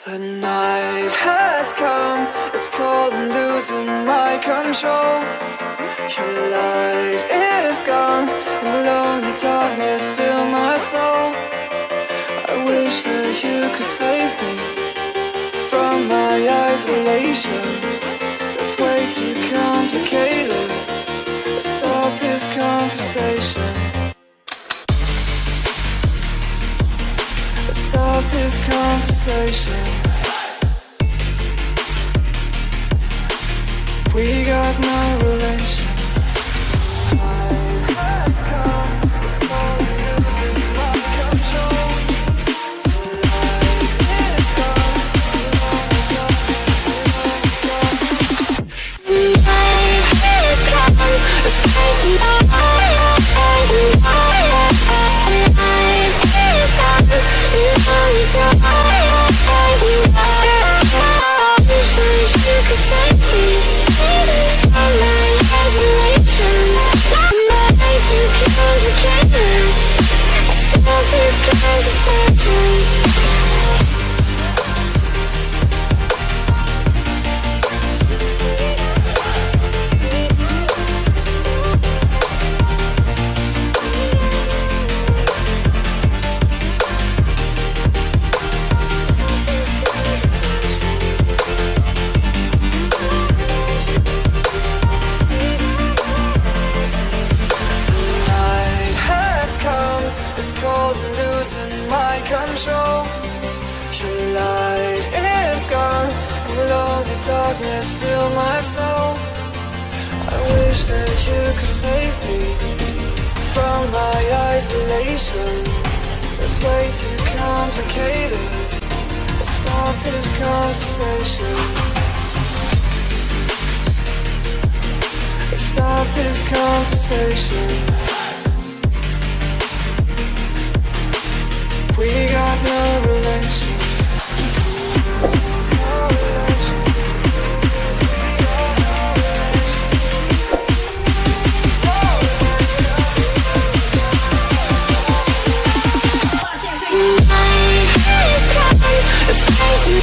The night has come, it's cold and losing my control. Your light is gone, and lonely darkness fill my soul. I wish that you could save me from my isolation. It's way too complicated. Let's stop this conversation. Stop this conversation. We got no relation. Time has come, it's all losing my control. The light is gone, the night is gone, it's crazy. The night is gone. You could save me, save me from my isolation. My eyes too complicated. I stop this conversation. Control. Your light is gone, and lonely darkness fill my soul. I wish that you could save me from my isolation. It's way too complicated. Let's stop this conversation. Let's stop this conversation. We got no relation. The night is gone, It's crazy.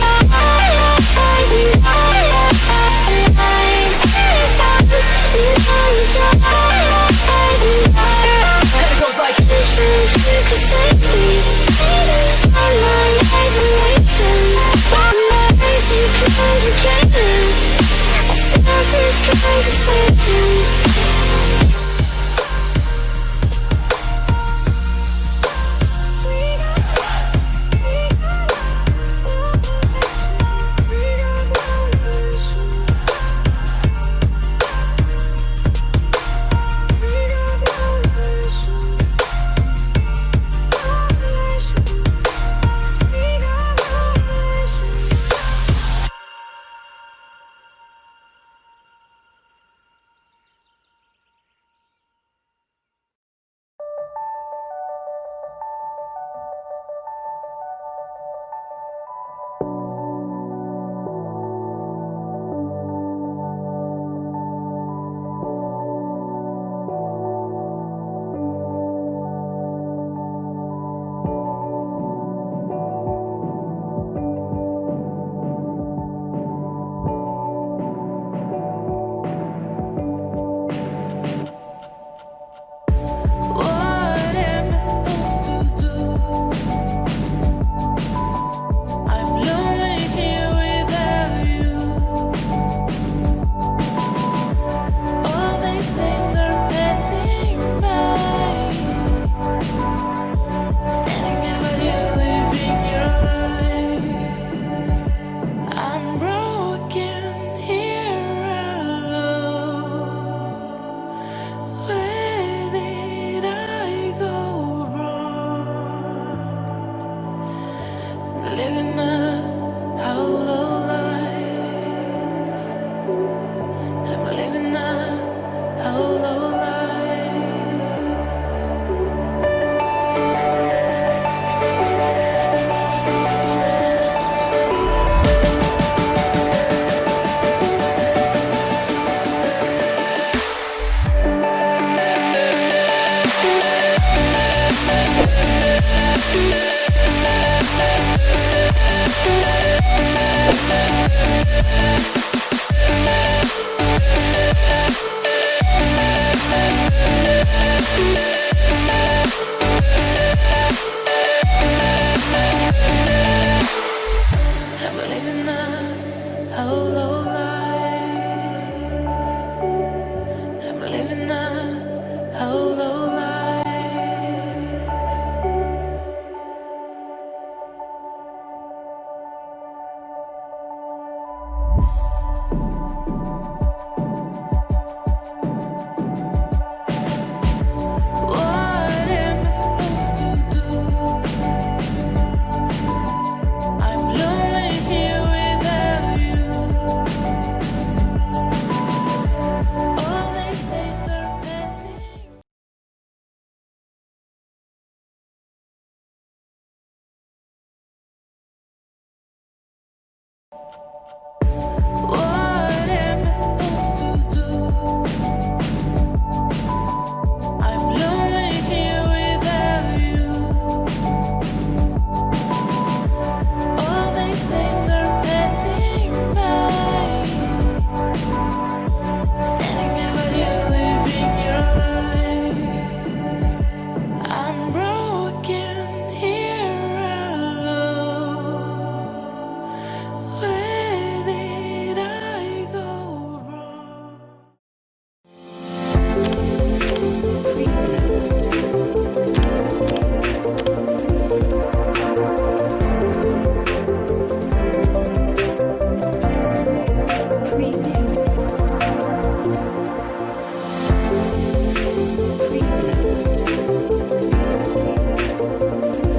And it goes like, you could save me, save me from my isolation. All my days you came in. I start this conversation. What am I supposed